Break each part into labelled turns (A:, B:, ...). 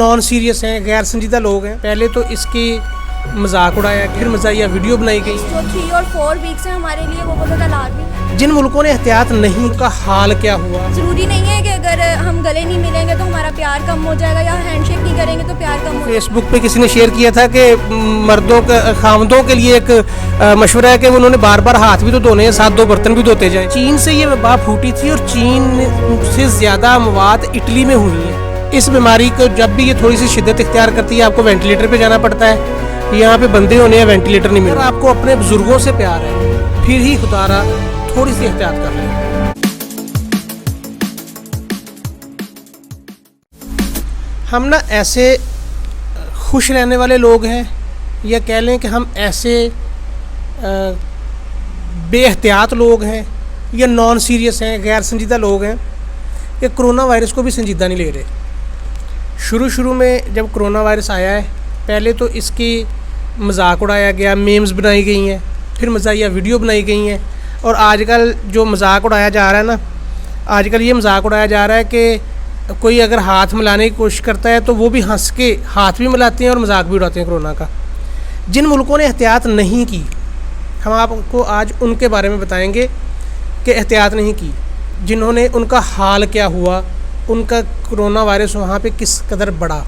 A: Non serious हैं, गैर संजीदा लोग हैं। पहले तो इसकी मजाक उड़ाया, फिर मजाहिया वीडियो बनाई गई।
B: जो 3 और 4 वीक्स हैं हमारे लिए वो बहुत ज़्यादा लाजमी।
A: जिन मुल्कों ने एहतियात नहीं का हाल क्या हुआ।
B: ज़रूरी नहीं है कि अगर हम गले नहीं मिलेंगे तो हमारा प्यार कम हो जाएगा या हैंडशेक नहीं करेंगे तो प्यार कम हो जाएगा।
A: फेसबुक पे किसी ने शेयर किया था कि मर्दों का खामदों के लिए एक मशवरा है कि उन्होंने बार बार हाथ भी तो धोने हैं, साथ 2 बर्तन भी धोते जाएं। चीन से ये वबा फूटी थी और चीन से ज़्यादा मवाद इटली में हुई है। इस बीमारी को जब भी ये थोड़ी सी शिद्दत इख्तियार करती है, आपको वेंटिलेटर पे जाना पड़ता है। यहाँ पे बंदे होने हैं, वेंटिलेटर नहीं मिल रहा। आपको अपने बुजुर्गों से प्यार है, फिर ही खुदारा थोड़ी सी एहतियात कर लें। हम ना ऐसे खुश रहने वाले लोग हैं, या कह लें कि हम ऐसे बेएहतियात लोग हैं या नॉन सीरियस हैं, गैर संजीदा लोग हैं कि कोरोना वायरस को भी संजीदा नहीं ले रहे। शुरू में जब कोरोना वायरस आया है, पहले तो इसकी मजाक उड़ाया गया, मीम्स बनाई गई हैं, फिर मजाहिया वीडियो बनाई गई हैं। और आजकल जो मजाक उड़ाया जा रहा है ना, आजकल ये मजाक उड़ाया जा रहा है कि कोई अगर हाथ मिलाने की कोशिश करता है तो वो भी हंस के हाथ भी मिलाते हैं और मजाक भी उड़ाते हैं कोरोना का। जिन मुल्कों ने एहतियात नहीं की, हम आपको आज उनके बारे में बताएंगे कि एहतियात नहीं की, जिन्होंने उनका हाल क्या हुआ, उनका कोरोना वायरस वहाँ पे किस कदर बढ़ा।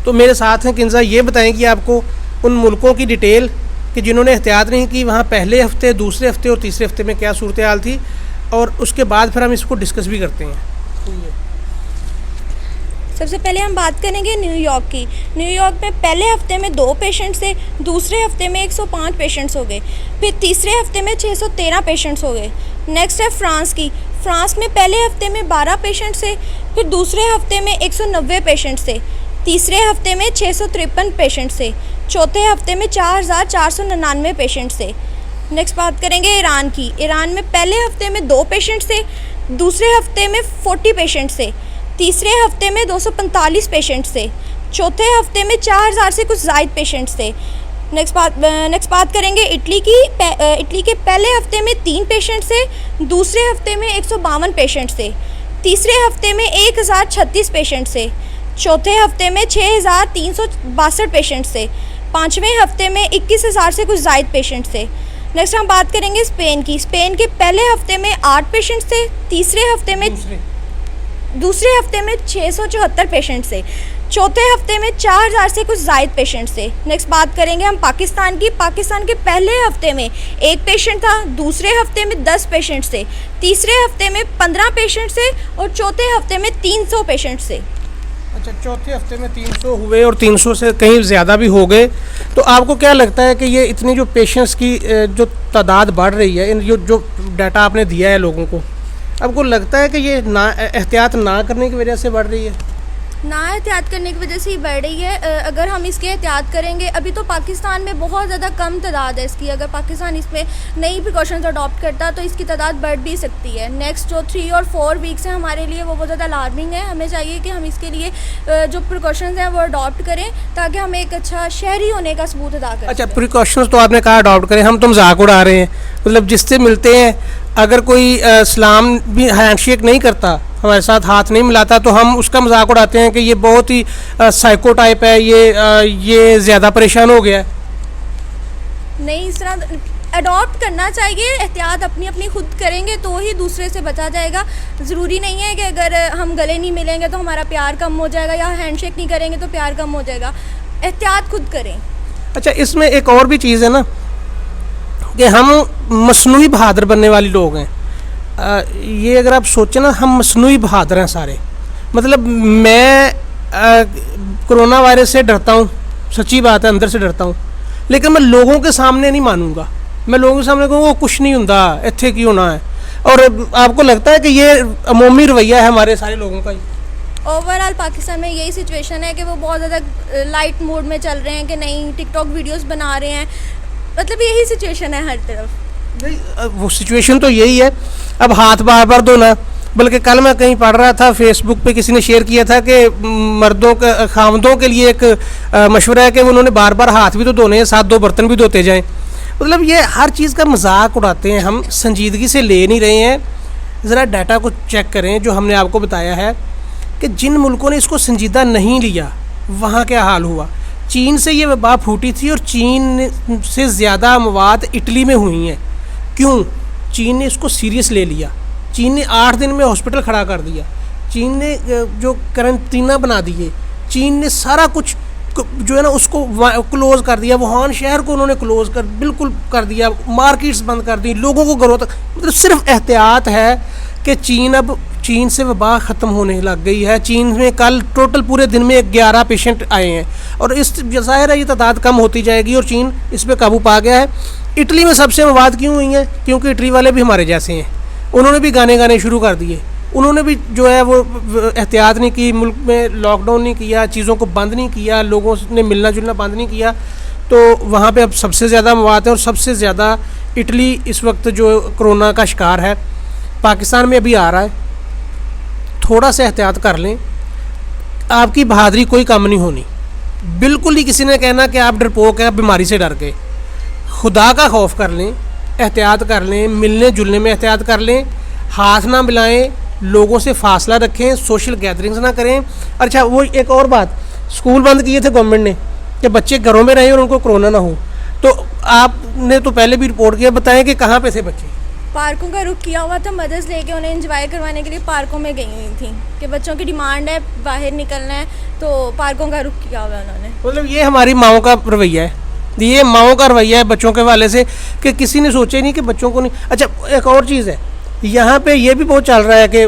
A: तो मेरे साथ हैं किंजा, ये बताएंगी आपको उन मुल्कों की डिटेल कि जिन्होंने एहतियात नहीं की, वहाँ पहले हफ्ते, दूसरे हफ्ते और तीसरे हफ्ते में क्या सूरत हाल थी, और उसके बाद फिर हम इसको डिस्कस भी करते हैं।
B: सबसे पहले हम बात करेंगे न्यूयॉर्क की। न्यूयॉर्क में पहले हफ्ते में 2 पेशेंट्स थे, दूसरे हफ्ते में 105 पेशेंट्स हो गए, फिर तीसरे हफ्ते में 613 पेशेंट्स हो गए। नेक्स्ट है फ्रांस की। फ्रांस में पहले हफ्ते में 12 पेशेंट्स थे, फिर दूसरे हफ्ते में 190 पेशेंट्स थे, तीसरे हफ्ते में 653 पेशेंट्स थे, चौथे हफ्ते में 4499 पेशेंट्स थे। नेक्स्ट बात करेंगे ईरान की। ईरान में पहले हफ्ते में 2 पेशेंट्स थे, दूसरे हफ्ते में 40 पेशेंट्स थे, तीसरे हफ्ते में 245 पेशेंट्स थे, चौथे हफ्ते में 4000 से कुछ ज़ायद पेशेंट्स थे। नेक्स्ट बात करेंगे इटली की। इटली के पहले हफ्ते में 3 पेशेंट्स थे, दूसरे हफ्ते में 152 पेशेंट्स थे, तीसरे हफ्ते में 1036 पेशेंट्स थे, चौथे हफ्ते में 6362 पेशेंट्स थे, पाँचवें हफ्ते में 21000 से कुछ ज़ायद पेशेंट्स थे। नेक्स्ट हम बात करेंगे स्पेन की। स्पेन के पहले हफ्ते में 8 पेशेंट्स थे, दूसरे हफ्ते में 674 पेशेंट्स थे, चौथे हफ्ते में 4000 से कुछ ज़ायद पेशेंट्स थे। नेक्स्ट बात करेंगे हम पाकिस्तान की। पाकिस्तान के पहले हफ्ते में 1 पेशेंट था, दूसरे हफ्ते में 10 पेशेंट्स थे, तीसरे हफ्ते में 15 पेशेंट्स थे और चौथे हफ्ते में 300 पेशेंट्स थे।
A: अच्छा, चौथे हफ्ते में 300 हुए और 300 से कहीं ज़्यादा भी हो गए। तो आपको क्या लगता है कि ये इतनी जो पेशेंट्स की जो तादाद बढ़ रही है, इन जो डाटा आपने दिया है लोगों को, आपको लगता है कि ये ना एहतियात ना करने की वजह से बढ़ रही है?
B: ना एहतियात करने की वजह से ही बढ़ रही है। अगर हम इसके एहतियात करेंगे, अभी तो पाकिस्तान में बहुत ज़्यादा कम तादाद है इसकी, अगर पाकिस्तान इसमें नई प्रिकॉशंस अडॉप्ट करता तो इसकी तादाद बढ़ भी सकती है। नेक्स्ट जो 3 और 4 वीक्स हैं हमारे लिए वो बहुत ज़्यादा अलार्मिंग है। हमें चाहिए कि हम इसके लिए जो प्रिकॉशंस हैं वो अडॉप्ट करें ताकि हम एक अच्छा शहरी होने का सबूत अदा करें।
A: अच्छा, प्रिकॉशंस तो आपने कहा अडॉप्ट करें, हम तो मजाक उड़ा रहे हैं। मतलब जिससे मिलते हैं, अगर कोई सलाम भी हैंडशेक नहीं करता, हमारे साथ हाथ नहीं मिलाता, तो हम उसका मजाक उड़ाते हैं कि ये बहुत ही साइको टाइप है, ये ज़्यादा परेशान हो गया है।
B: नहीं, इस तरह अडॉप्ट करना चाहिए। एहतियात अपनी अपनी खुद करेंगे तो ही दूसरे से बचा जाएगा। ज़रूरी नहीं है कि अगर हम गले नहीं मिलेंगे तो हमारा प्यार कम हो जाएगा या हैंडशेक नहीं करेंगे तो प्यार कम हो जाएगा। एहतियात खुद करें।
A: अच्छा, इसमें एक और भी चीज़ है ना कि हम मसनूई बहादुर बनने वाले लोग हैं। ये अगर आप सोचें ना, हम मसनूई बहादुर हैं सारे। मतलब मैं कोरोना वायरस से डरता हूँ, सच्ची बात है, अंदर से डरता हूँ, लेकिन मैं लोगों के सामने नहीं मानूंगा। मैं लोगों के सामने कहूँगा कुछ नहीं होता, इत्थे क्यों ना है। और आपको लगता है कि ये अमूमी रवैया है हमारे सारे लोगों का ही?
B: ओवरऑल पाकिस्तान में यही सिचुएशन है कि वो बहुत ज़्यादा लाइट मोड में चल रहे हैं कि नहीं, टिकटॉक वीडियोस बना रहे हैं। मतलब यही सिचुएशन है हर तरफ।
A: नहीं, वो सिचुएशन तो यही है। अब हाथ बार बार धोना, बल्कि कल मैं कहीं पढ़ रहा था, फेसबुक पे किसी ने शेयर किया था कि मर्दों का खामदों के लिए एक मशवरा है कि उन्होंने बार बार हाथ भी तो धोने हैं, साथ 2 बर्तन भी धोते जाएं। मतलब ये हर चीज़ का मजाक उड़ाते हैं, हम संजीदगी से ले नहीं रहे हैं। ज़रा डाटा को चेक करें जो हमने आपको बताया है कि जिन मुल्कों ने इसको संजीदा नहीं लिया वहाँ क्या हाल हुआ। चीन से ये वबा फूटी थी और चीन से ज़्यादा मवात इटली में हुई हैं। क्यों? चीन ने इसको सीरियस ले लिया। चीन ने 8 दिन में हॉस्पिटल खड़ा कर दिया। चीन ने जो करंटीना बना दिए, चीन ने सारा कुछ जो है ना उसको क्लोज़ कर दिया। वुहान शहर को उन्होंने क्लोज़ कर बिल्कुल कर दिया, मार्केट्स बंद कर दी, लोगों को घरों तक। मतलब सिर्फ एहतियात है कि चीन से वबा ख़त्म होने लग गई है। चीन में कल टोटल पूरे दिन में 11 पेशेंट आए हैं और इस ज़ाहिर है ये तादाद कम होती जाएगी और चीन इस पर काबू पा गया है। इटली में सबसे मवात क्यों हुई हैं? क्योंकि इटली वाले भी हमारे जैसे हैं, उन्होंने भी गाने शुरू कर दिए। उन्होंने भी जो है वो एहतियात नहीं की, मुल्क में लॉकडाउन नहीं किया, चीज़ों को बंद नहीं किया, लोगों ने मिलना जुलना बंद नहीं किया, तो वहाँ पे अब सबसे ज़्यादा मवात है और सबसे ज़्यादा इटली इस वक्त जो कोरोना का शिकार है। पाकिस्तान में अभी आ रहा है, थोड़ा सा एहतियात कर लें। आपकी बहादुरी कोई कम नहीं होनी, बिल्कुल ही किसी ने कहना कि आप डरपोक हैं, बीमारी से डर गए। खुदा का खौफ कर लें, एहतियात कर लें, मिलने जुलने में एहतियात कर लें, हाथ ना मिलाएं, लोगों से फासला रखें, सोशल गैदरिंग्स ना करें। अच्छा, वो एक और बात, स्कूल बंद किए थे गवर्नमेंट ने कि बच्चे घरों में रहें और उनको कोरोना ना हो, तो आपने तो पहले भी रिपोर्ट किया, बताएं कि कहाँ पे थे बच्चे?
B: पार्कों का रुख किया हुआ था, मदर्स लेके उन्हें एंजॉय करवाने के लिए पार्कों में गई हुई थी कि बच्चों की डिमांड है बाहर निकलना है, तो पार्कों का रुख किया हुआ उन्होंने।
A: मतलब ये हमारी माओं का रवैया है, ये माओं का रवैया है बच्चों के हवाले से कि किसी ने सोचा ही नहीं कि बच्चों को नहीं। अच्छा, एक और चीज़ है, यहाँ पे ये भी बहुत चल रहा है कि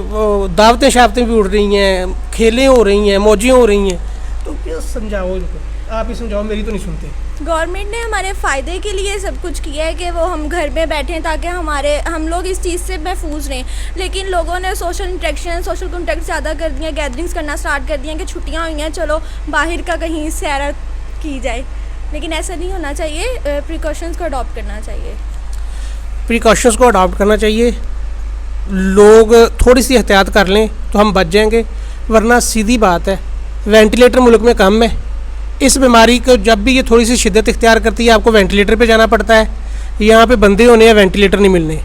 A: दावतें शावतें भी उड़ रही हैं, खेलें हो रही हैं, मौजें हो रही हैं, तो क्या समझाओ इनको? आप ही समझाओ, मेरी तो नहीं सुनते।
B: गवर्नमेंट ने हमारे फ़ायदे के लिए सब कुछ किया है कि वो हम घर में बैठें ताकि हम लोग इस चीज़ से महफूज रहें, लेकिन लोगों ने सोशल इंटरेक्शन, सोशल कॉन्टेक्ट ज़्यादा कर दिया, गैदरिंग्स करना स्टार्ट कर दिया कि छुट्टियाँ हुई हैं, चलो बाहर का कहीं सैर की जाए। लेकिन ऐसा नहीं होना चाहिए, प्रिकॉशंस को अडॉप्ट करना चाहिए।
A: प्रिकॉशंस को अडॉप्ट करना चाहिए, लोग थोड़ी सी एहतियात कर लें तो हम बच जाएंगे, वरना सीधी बात है वेंटिलेटर मुल्क में कम है। इस बीमारी को जब भी ये थोड़ी सी शिद्दत इख्तियार करती है आपको वेंटिलेटर पे जाना पड़ता है। यहाँ पे बंदे होने या वेंटिलेटर नहीं मिलने।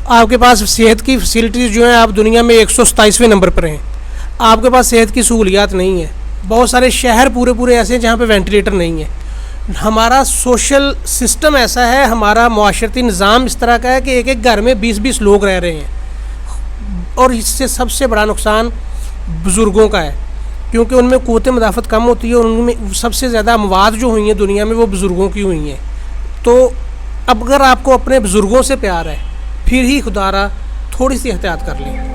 A: आपके पास सेहत की फैसिलिटीज़ जो हैं, आप दुनिया में 127वें नंबर पर हैं, आपके पास सेहत की सहूलियात नहीं है। बहुत सारे शहर पूरे ऐसे हैं जहाँ पे वेंटिलेटर नहीं है। हमारा सोशल सिस्टम ऐसा है, हमारा मुआशरती निज़ाम इस तरह का है कि एक घर में 20-20 लोग रह रहे हैं और इससे सबसे बड़ा नुकसान बुज़ुर्गों का है, क्योंकि उनमें क़ुव्वत मदाफ़त कम होती है और उनमें सबसे ज़्यादा अमवात जो हुई हैं दुनिया में वो बुज़ुर्गों की हुई हैं। तो अब अगर आपको अपने बुज़ुर्गों से प्यार है, फिर ही खुदारा थोड़ी सी एहतियात कर लें।